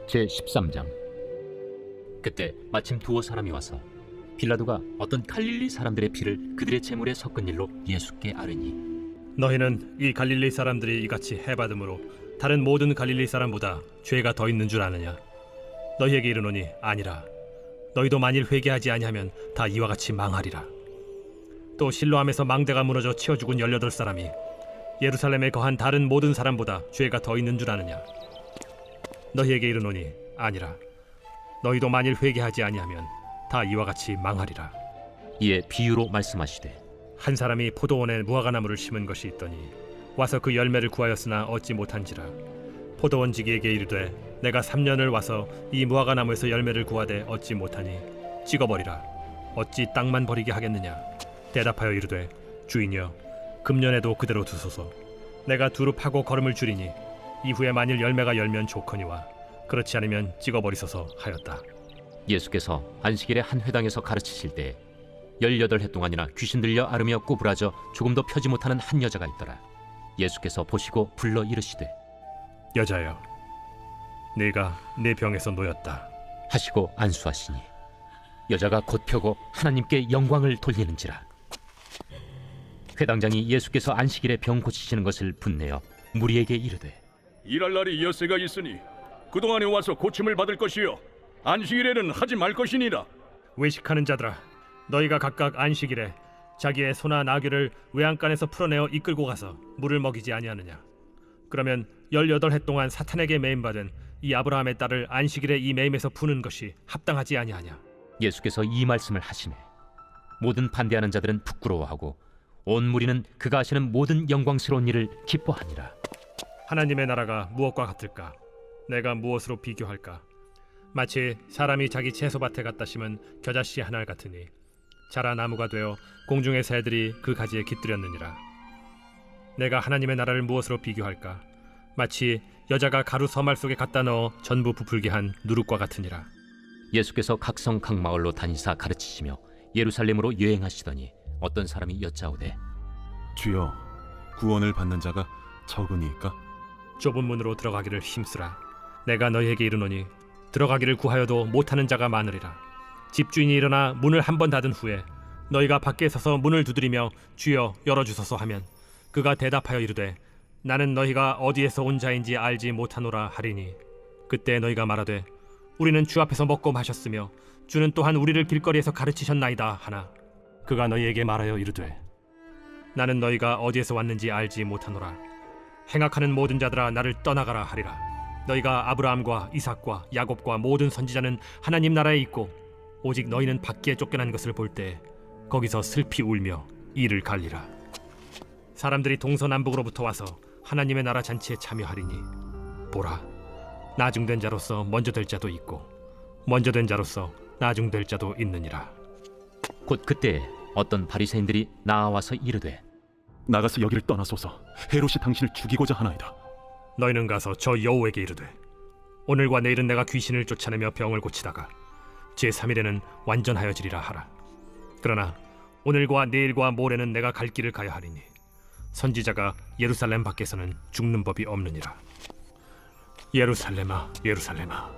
제13장. 그때 마침 두어 사람이 와서 빌라도가 어떤 갈릴리 사람들의 피를 그들의 제물에 섞은 일로 예수께 아뢰니, 너희는 이 갈릴리 사람들이 이같이 해받음으로 다른 모든 갈릴리 사람보다 죄가 더 있는 줄 아느냐? 너희에게 이르노니 아니라. 너희도 만일 회개하지 아니하면 다 이와 같이 망하리라. 또 실로암에서 망대가 무너져 치어 죽은 18사람이 예루살렘에 거한 다른 모든 사람보다 죄가 더 있는 줄 아느냐? 너희에게 이르노니 아니라. 너희도 만일 회개하지 아니하면 다 이와 같이 망하리라. 이에 비유로 말씀하시되, 한 사람이 포도원에 무화과나무를 심은 것이 있더니 와서 그 열매를 구하였으나 얻지 못한지라. 포도원지기에게 이르되, 내가 3년을 와서 이 무화과나무에서 열매를 구하되 얻지 못하니 찍어버리라. 어찌 땅만 버리게 하겠느냐? 대답하여 이르되, 주인이여, 금년에도 그대로 두소서. 내가 두루 파고 거름을 줄이니 이후에 만일 열매가 열면 좋거니와 그렇지 않으면 찍어버리소서 하였다. 예수께서 안식일에 한 회당에서 가르치실 때 18해 동안이나 귀신 들려 앓으며 꼬부라져 조금도 펴지 못하는 한 여자가 있더라. 예수께서 보시고 불러 이르시되, 여자여, 네가 내 병에서 놓였다 하시고 안수하시니 여자가 곧 펴고 하나님께 영광을 돌리는지라. 회당장이 예수께서 안식일에 병 고치시는 것을 분내어 무리에게 이르되, 일할 날이 엿새가 있으니 그동안에 와서 고침을 받을 것이요 안식일에는 하지 말 것이니라. 외식하는 자들아, 너희가 각각 안식일에 자기의 소나 나귀를 외양간에서 풀어내어 이끌고 가서 물을 먹이지 아니하느냐? 그러면 18해 동안 사탄에게 매임받은 이 아브라함의 딸을 안식일에 이 매임에서 푸는 것이 합당하지 아니하냐? 예수께서 이 말씀을 하시매 모든 반대하는 자들은 부끄러워하고 온 무리는 그가 하시는 모든 영광스러운 일을 기뻐하니라. 하나님의 나라가 무엇과 같을까? 내가 무엇으로 비교할까? 마치 사람이 자기 채소밭에 갖다 심은 겨자씨 한 알 같으니 자라 나무가 되어 공중의 새들이 그 가지에 깃들였느니라. 내가 하나님의 나라를 무엇으로 비교할까? 마치 여자가 가루 서말 속에 갖다 넣어 전부 부풀게 한 누룩과 같으니라. 예수께서 각성 각 마을로 다니사 가르치시며 예루살렘으로 여행하시더니 어떤 사람이 여짜오되, 주여, 구원을 받는 자가 적으니까? 좁은 문으로 들어가기를 힘쓰라. 내가 너희에게 이르노니 들어가기를 구하여도 못하는 자가 많으리라. 집주인이 일어나 문을 한 번 닫은 후에 너희가 밖에 서서 문을 두드리며 주여 열어주소서 하면 그가 대답하여 이르되, 나는 너희가 어디에서 온 자인지 알지 못하노라 하리니 그때 너희가 말하되, 우리는 주 앞에서 먹고 마셨으며 주는 또한 우리를 길거리에서 가르치셨나이다 하나, 그가 너희에게 말하여 이르되, 나는 너희가 어디에서 왔는지 알지 못하노라. 행악하는 모든 자들아 나를 떠나가라 하리라. 너희가 아브라함과 이삭과 야곱과 모든 선지자는 하나님 나라에 있고 오직 너희는 밖에 쫓겨난 것을 볼 때 거기서 슬피 울며 이를 갈리라. 사람들이 동서남북으로부터 와서 하나님의 나라 잔치에 참여하리니 보라, 나중된 자로서 먼저 될 자도 있고 먼저 된 자로서 나중될 자도 있느니라. 곧 그때 어떤 바리새인들이 나와서 이르되, 나가서 여기를 떠나소서. 헤롯이 당신을 죽이고자 하나이다. 너희는 가서 저 여호에게 이르되, 오늘과 내일은 내가 귀신을 쫓아내며 병을 고치다가 제3일에는 완전하여지리라 하라. 그러나 오늘과 내일과 모레는 내가 갈 길을 가야 하리니 선지자가 예루살렘 밖에서는 죽는 법이 없느니라. 예루살렘아, 예루살렘아,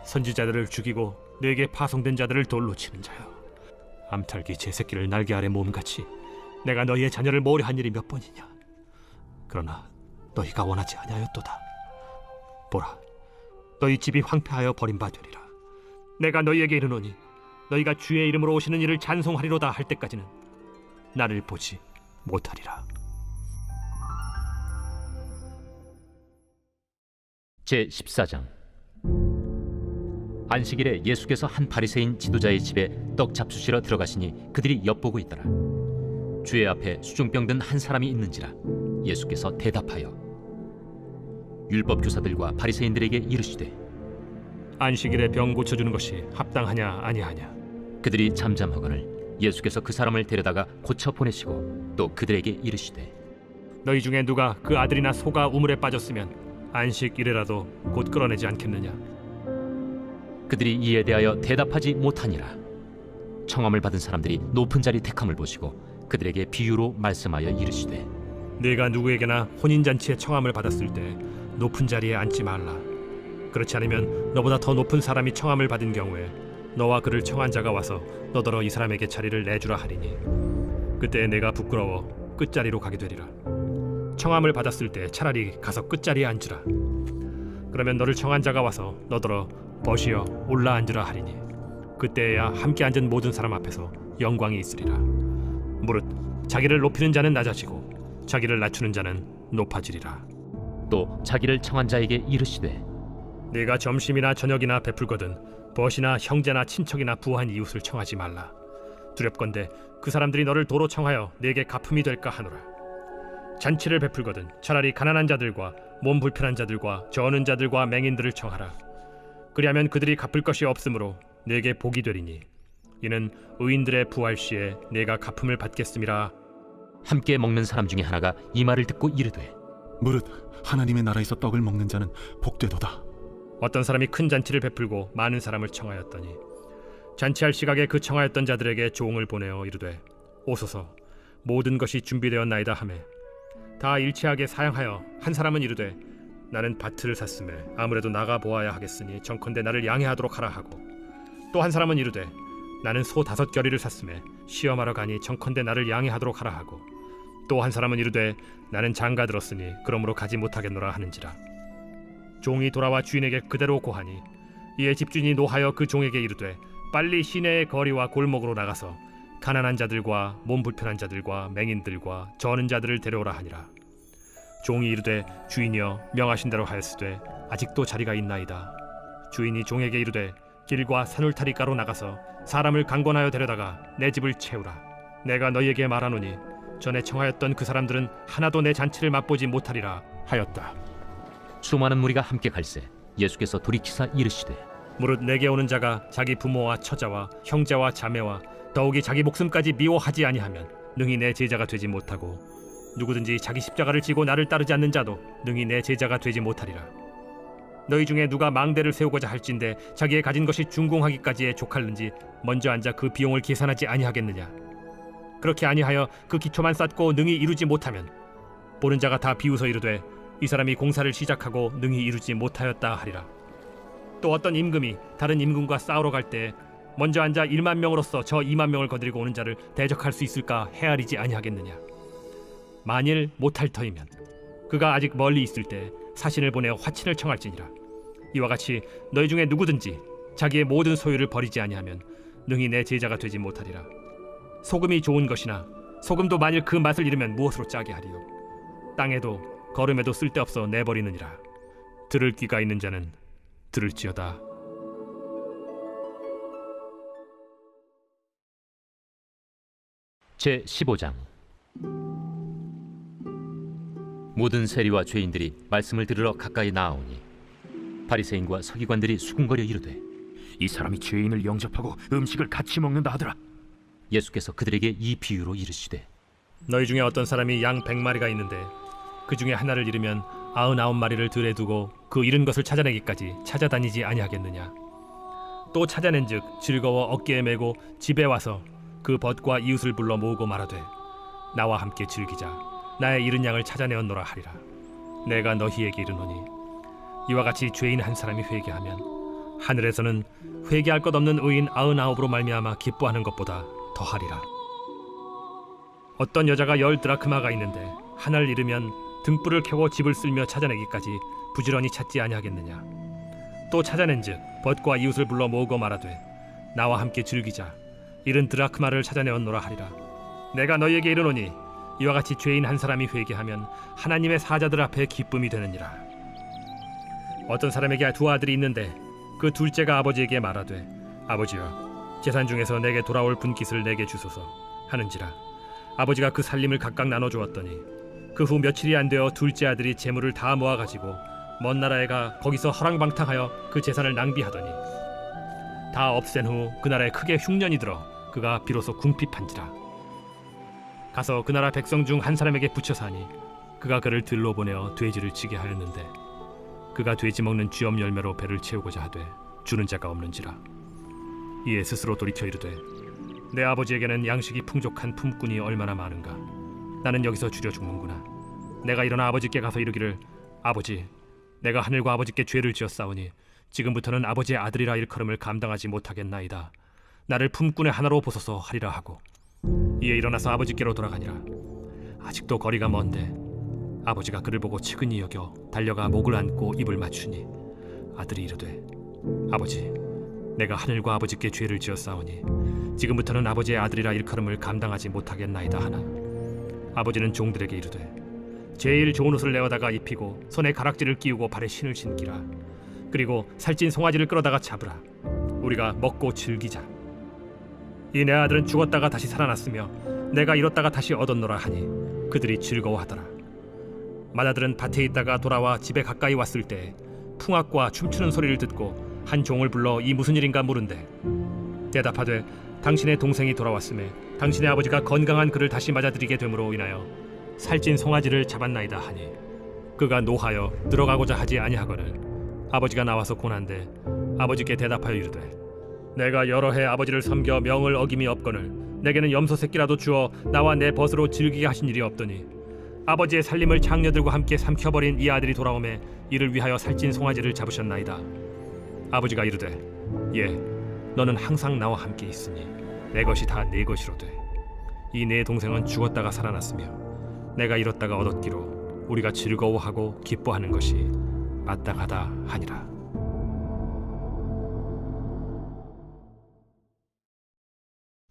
선지자들을 죽이고 내게 파송된 자들을 돌로 치는 자여, 암탉이 제 새끼를 날개 아래 모음같이 내가 너희의 자녀를 모으려 한 일이 몇 번이냐? 그러나 너희가 원하지 아니하였도다. 보라, 너희 집이 황폐하여 버림받으리라. 내가 너희에게 이르노니 너희가 주의 이름으로 오시는 이를 찬송하리로다 할 때까지는 나를 보지 못하리라. 제14장. 안식일에 예수께서 한 바리새인 지도자의 집에 떡 잡수시러 들어가시니 그들이 엿보고 있더라. 주의 앞에 수중병 든 한 사람이 있는지라. 예수께서 대답하여 율법 교사들과 바리새인들에게 이르시되, 안식일에 병 고쳐주는 것이 합당하냐 아니하냐? 그들이 잠잠하거늘 예수께서 그 사람을 데려다가 고쳐 보내시고 또 그들에게 이르시되, 너희 중에 누가 그 아들이나 소가 우물에 빠졌으면 안식일에라도 곧 끌어내지 않겠느냐? 그들이 이에 대하여 대답하지 못하니라. 청함을 받은 사람들이 높은 자리 택함을 보시고 그들에게 비유로 말씀하여 이르시되, 네가 누구에게나 혼인잔치에 청함을 받았을 때 높은 자리에 앉지 말라. 그렇지 않으면 너보다 더 높은 사람이 청함을 받은 경우에 너와 그를 청한 자가 와서 너더러 이 사람에게 자리를 내주라 하리니 그때 내가 부끄러워 끝자리로 가게 되리라. 청함을 받았을 때 차라리 가서 끝자리에 앉으라. 그러면 너를 청한 자가 와서 너더러 벗이여 올라 앉으라 하리니 그때야 함께 앉은 모든 사람 앞에서 영광이 있으리라. 무릇 자기를 높이는 자는 낮아지고 자기를 낮추는 자는 높아지리라. 또 자기를 청한 자에게 이르시되 네가 점심이나 저녁이나 베풀거든 벗이나 형제나 친척이나 부한 이웃을 청하지 말라. 두렵건대 그 사람들이 너를 도로 청하여 네게 갚음이 될까 하노라. 잔치를 베풀거든 차라리 가난한 자들과 몸 불편한 자들과 저는 자들과 맹인들을 청하라. 그리하면 그들이 갚을 것이 없으므로 네게 복이 되리니 이는 의인들의 부활 시에 네가 갚음을 받겠음이라. 함께 먹는 사람 중에 하나가 이 말을 듣고 이르되 무릇 하나님의 나라에서 떡을 먹는 자는 복되도다. 어떤 사람이 큰 잔치를 베풀고 많은 사람을 청하였더니 잔치할 시각에 그 청하였던 자들에게 종을 보내어 이르되 오소서 모든 것이 준비되었나이다 하매 다 일치하게 사양하여 한 사람은 이르되 나는 밭을 샀음에 아무래도 나가 보아야 하겠으니 정컨대 나를 양해하도록 하라 하고 또 한 사람은 이르되 나는 소 5겨리를 샀음에 시험하러 가니 정컨대 나를 양해하도록 하라 하고 또 한 사람은 이르되 나는 장가 들었으니 그러므로 가지 못하겠노라 하는지라. 종이 돌아와 주인에게 그대로 고하니 이에 집주인이 노하여 그 종에게 이르되 빨리 시내의 거리와 골목으로 나가서 가난한 자들과 몸 불편한 자들과 맹인들과 저는 자들을 데려오라 하니라. 종이 이르되 주인이여 명하신 대로 하였으되 아직도 자리가 있나이다. 주인이 종에게 이르되 길과 산울타리가로 나가서 사람을 강권하여 데려다가 내 집을 채우라. 내가 너희에게 말하노니 전에 청하였던 그 사람들은 하나도 내 잔치를 맛보지 못하리라 하였다. 수많은 무리가 함께 갈새 예수께서 돌이키사 이르시되 무릇 내게 오는 자가 자기 부모와 처자와 형제와 자매와 더욱이 자기 목숨까지 미워하지 아니하면 능히 내 제자가 되지 못하고 누구든지 자기 십자가를 지고 나를 따르지 않는 자도 능히 내 제자가 되지 못하리라. 너희 중에 누가 망대를 세우고자 할진대 자기의 가진 것이 준공하기까지에 족할는지 먼저 앉아 그 비용을 계산하지 아니하겠느냐. 그렇게 아니하여 그 기초만 쌓고 능히 이루지 못하면 보는 자가 다 비웃어 이르되 이 사람이 공사를 시작하고 능히 이루지 못하였다 하리라. 또 어떤 임금이 다른 임금과 싸우러 갈 때 먼저 앉아 1만 명으로서 저 2만 명을 거느리고 오는 자를 대적할 수 있을까 헤아리지 아니하겠느냐. 만일 못할 터이면 그가 아직 멀리 있을 때 사신을 보내어 화친을 청할지니라. 이와 같이 너희 중에 누구든지 자기의 모든 소유를 버리지 아니하면 능히 내 제자가 되지 못하리라. 소금이 좋은 것이나 소금도 만일 그 맛을 잃으면 무엇으로 짜게 하리요. 땅에도 거름에도 쓸데없어 내버리느니라. 들을 귀가 있는 자는 들을지어다. 제 15장. 모든 세리와 죄인들이 말씀을 들으러 가까이 나아오니 바리새인과 서기관들이 수군거려 이르되 이 사람이 죄인을 영접하고 음식을 같이 먹는다 하더라. 예수께서 그들에게 이 비유로 이르시되 너희 중에 어떤 사람이 양 100마리가 있는데 그 중에 하나를 잃으면 99마리를 들에 두고 그 잃은 것을 찾아내기까지 찾아다니지 아니하겠느냐. 또 찾아낸즉 즐거워 어깨에 메고 집에 와서 그 벗과 이웃을 불러 모으고 말하되 나와 함께 즐기자. 나의 잃은 양을 찾아내었노라 하리라. 내가 너희에게 이르노니 이와 같이 죄인 한 사람이 회개하면 하늘에서는 회개할 것 없는 의인 99으로 말미암아 기뻐하는 것보다 더하리라. 어떤 여자가 10드라크마가 있는데 하나를 잃으면 등불을 켜고 집을 쓸며 찾아내기까지 부지런히 찾지 아니하겠느냐. 또 찾아낸즉 벗과 이웃을 불러 모으고 말하되 나와 함께 즐기자. 잃은 드라크마를 찾아내었노라 하리라. 내가 너희에게 이르노니 이와 같이 죄인 한 사람이 회개하면 하나님의 사자들 앞에 기쁨이 되느니라. 어떤 사람에게 2 아들이 있는데 그 둘째가 아버지에게 말하되 아버지여 재산 중에서 내게 돌아올 분깃을 내게 주소서 하는지라. 아버지가 그 살림을 각각 나눠주었더니 그 후 며칠이 안 되어 둘째 아들이 재물을 다 모아가지고 먼 나라에 가 거기서 허랑방탕하여 그 재산을 낭비하더니 다 없앤 후 그 나라에 크게 흉년이 들어 그가 비로소 궁핍한지라. 가서 그 나라 백성 중 한 사람에게 붙여 사니 그가 그를 들로 보내어 돼지를 치게 하였는데 그가 돼지 먹는 쥐엄 열매로 배를 채우고자 하되 주는 자가 없는지라. 이에 스스로 돌이켜 이르되 내 아버지에게는 양식이 풍족한 품꾼이 얼마나 많은가. 나는 여기서 줄여 죽는구나. 내가 일어나 아버지께 가서 이르기를 아버지 내가 하늘과 아버지께 죄를 지었사오니 지금부터는 아버지의 아들이라 일컬음을 감당하지 못하겠나이다. 나를 품꾼의 하나로 보소서 하리라 하고 이에 일어나서 아버지께로 돌아가니라. 아직도 거리가 먼데 아버지가 그를 보고 측은히 여겨 달려가 목을 안고 입을 맞추니 아들이 이르되 아버지, 내가 하늘과 아버지께 죄를 지었사오니 지금부터는 아버지의 아들이라 일컬음을 감당하지 못하겠나이다 하나 아버지는 종들에게 이르되 제일 좋은 옷을 내어다가 입히고 손에 가락지를 끼우고 발에 신을 신기라. 그리고 살찐 송아지를 끌어다가 잡으라. 우리가 먹고 즐기자. 이 내 아들은 죽었다가 다시 살아났으며 내가 잃었다가 다시 얻었노라 하니 그들이 즐거워하더라. 맏아들은 밭에 있다가 돌아와 집에 가까이 왔을 때 풍악과 춤추는 소리를 듣고 한 종을 불러 이 무슨 일인가 물은데 대답하되 당신의 동생이 돌아왔음에 당신의 아버지가 건강한 그를 다시 맞아들이게 됨으로 인하여 살찐 송아지를 잡았나이다 하니 그가 노하여 들어가고자 하지 아니하거늘 아버지가 나와서 고난데 아버지께 대답하여 이르되 내가 여러 해 아버지를 섬겨 명을 어김이 없거늘 내게는 염소 새끼라도 주어 나와 내 벗으로 즐기게 하신 일이 없더니 아버지의 살림을 장녀들과 함께 삼켜버린 이 아들이 돌아오매 이를 위하여 살찐 송아지를 잡으셨나이다. 아버지가 이르되 예, 너는 항상 나와 함께 있으니 내 것이 다 네 것이로되 이 내 동생은 죽었다가 살아났으며 내가 잃었다가 얻었기로 우리가 즐거워하고 기뻐하는 것이 마땅하다 하니라.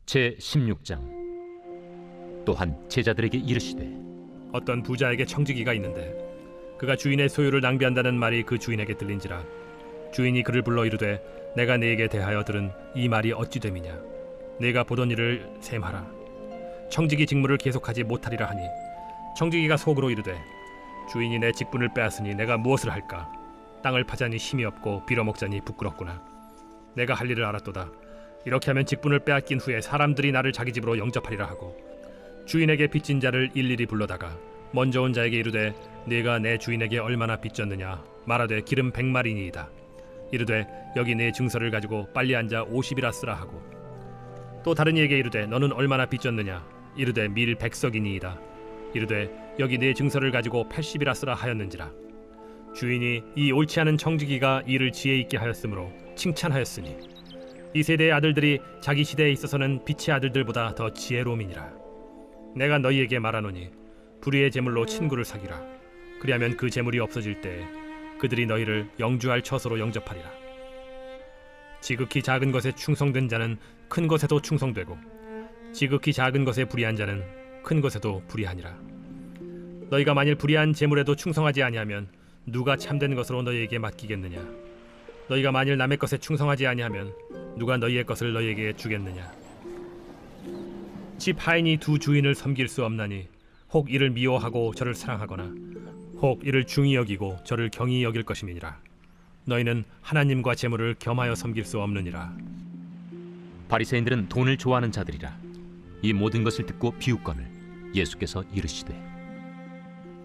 제 16장. 또한 제자들에게 이르시되 어떤 부자에게 청지기가 있는데 그가 주인의 소유를 낭비한다는 말이 그 주인에게 들린지라. 주인이 그를 불러 이르되 내가 네게 대하여 들은 이 말이 어찌 됨이냐. 네가 보던 일을 셈하라. 청지기 직무를 계속하지 못하리라 하니 청지기가 속으로 이르되 주인이 내 직분을 빼앗으니 내가 무엇을 할까. 땅을 파자니 힘이 없고 빌어먹자니 부끄럽구나. 내가 할 일을 알았도다. 이렇게 하면 직분을 빼앗긴 후에 사람들이 나를 자기 집으로 영접하리라 하고 주인에게 빚진 자를 일일이 불러다가 먼저 온 자에게 이르되 네가 내 주인에게 얼마나 빚졌느냐. 말하되 기름 100마리니이다. 이르되 여기 내 증서를 가지고 빨리 앉아 50이라 쓰라 하고 또 다른 이에게 이르되 너는 얼마나 빚졌느냐. 이르되 밀 100석이니이다. 이르되 여기 내 증서를 가지고 80이라 쓰라 하였는지라. 주인이 이 옳지 않은 청지기가 이를 지혜 있게 하였으므로 칭찬하였으니 이 세대의 아들들이 자기 시대에 있어서는 빛의 아들들보다 더 지혜로움이니라. 내가 너희에게 말하노니 불의의 재물로 친구를 사귀라. 그리하면 그 재물이 없어질 때에 그들이 너희를 영주할 처소로 영접하리라. 지극히 작은 것에 충성된 자는 큰 것에도 충성되고 지극히 작은 것에 불의한 자는 큰 것에도 불의하니라. 너희가 만일 불의한 재물에도 충성하지 아니하면 누가 참된 것으로 너희에게 맡기겠느냐. 너희가 만일 남의 것에 충성하지 아니하면 누가 너희의 것을 너희에게 주겠느냐. 집 하인이 두 주인을 섬길 수 없나니 혹 이를 미워하고 저를 사랑하거나 혹 이를 중히 여기고 저를 경히 여길 것임이니라. 너희는 하나님과 재물을 겸하여 섬길 수 없느니라. 바리새인들은 돈을 좋아하는 자들이라. 이 모든 것을 듣고 비웃거늘 예수께서 이르시되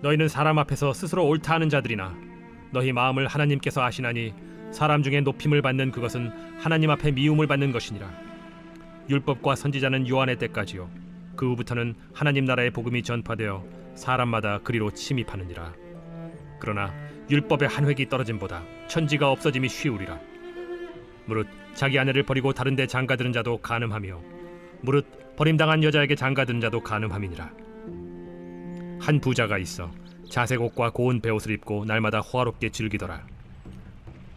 너희는 사람 앞에서 스스로 옳다 하는 자들이나 너희 마음을 하나님께서 아시나니 사람 중에 높임을 받는 그것은 하나님 앞에 미움을 받는 것이니라. 율법과 선지자는 요한의 때까지요 그 후부터는 하나님 나라의 복음이 전파되어 사람마다 그리로 침입하느니라. 그러나 율법의 한 획이 떨어짐보다 천지가 없어짐이 쉬우리라. 무릇 자기 아내를 버리고 다른 데 장가드는 자도 간음하며 무릇 버림당한 여자에게 장가드는 자도 간음함이니라. 한 부자가 있어 자색 옷과 고운 베옷을 입고 날마다 호화롭게 즐기더라.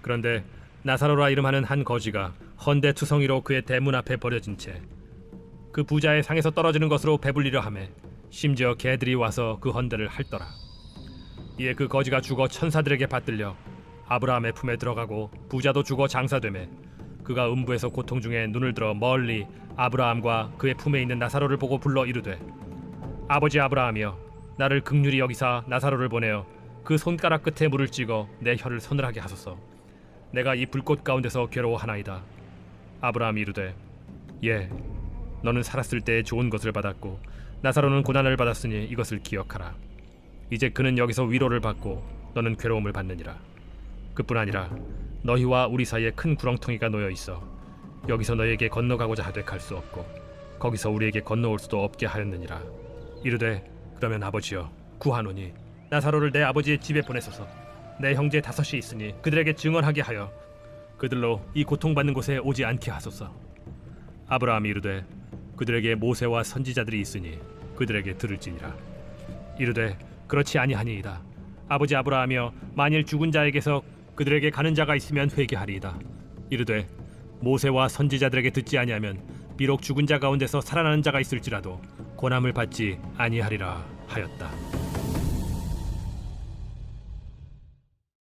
그런데 나사로라 이름하는 한 거지가 헌데 투성이로 그의 대문 앞에 버려진 채 그 부자의 상에서 떨어지는 것으로 배불리려 하매 심지어 개들이 와서 그 헌데를 핥더라. 이에 그 거지가 죽어 천사들에게 받들려 아브라함의 품에 들어가고 부자도 죽어 장사되매 그가 음부에서 고통 중에 눈을 들어 멀리 아브라함과 그의 품에 있는 나사로를 보고 불러 이르되 아버지 아브라함이여 나를 긍휼히 여기사 나사로를 보내어 그 손가락 끝에 물을 찍어 내 혀를 서늘하게 하소서. 내가 이 불꽃 가운데서 괴로워하나이다. 아브라함이 이르되 예, 너는 살았을 때 좋은 것을 받았고 나사로는 고난을 받았으니 이것을 기억하라. 이제 그는 여기서 위로를 받고 너는 괴로움을 받느니라. 그뿐 아니라 너희와 우리 사이에 큰 구렁텅이가 놓여 있어 여기서 너희에게 건너가고자 하되 갈 수 없고 거기서 우리에게 건너올 수도 없게 하였느니라. 이르되 그러면 아버지여 구하노니 나사로를 내 아버지의 집에 보내소서. 내 형제 5이 있으니 그들에게 증언하게 하여 그들로 이 고통받는 곳에 오지 않게 하소서. 아브라함이 이르되 그들에게 모세와 선지자들이 있으니 그들에게 들을지니라. 이르되 그렇지 아니하니이다. 아버지 아브라함이여, 만일 죽은 자에게서 그들에게 가는 자가 있으면 회개하리이다. 이르되 모세와 선지자들에게 듣지 아니하면 비록 죽은 자 가운데서 살아나는 자가 있을지라도 고난을 받지 아니하리라 하였다.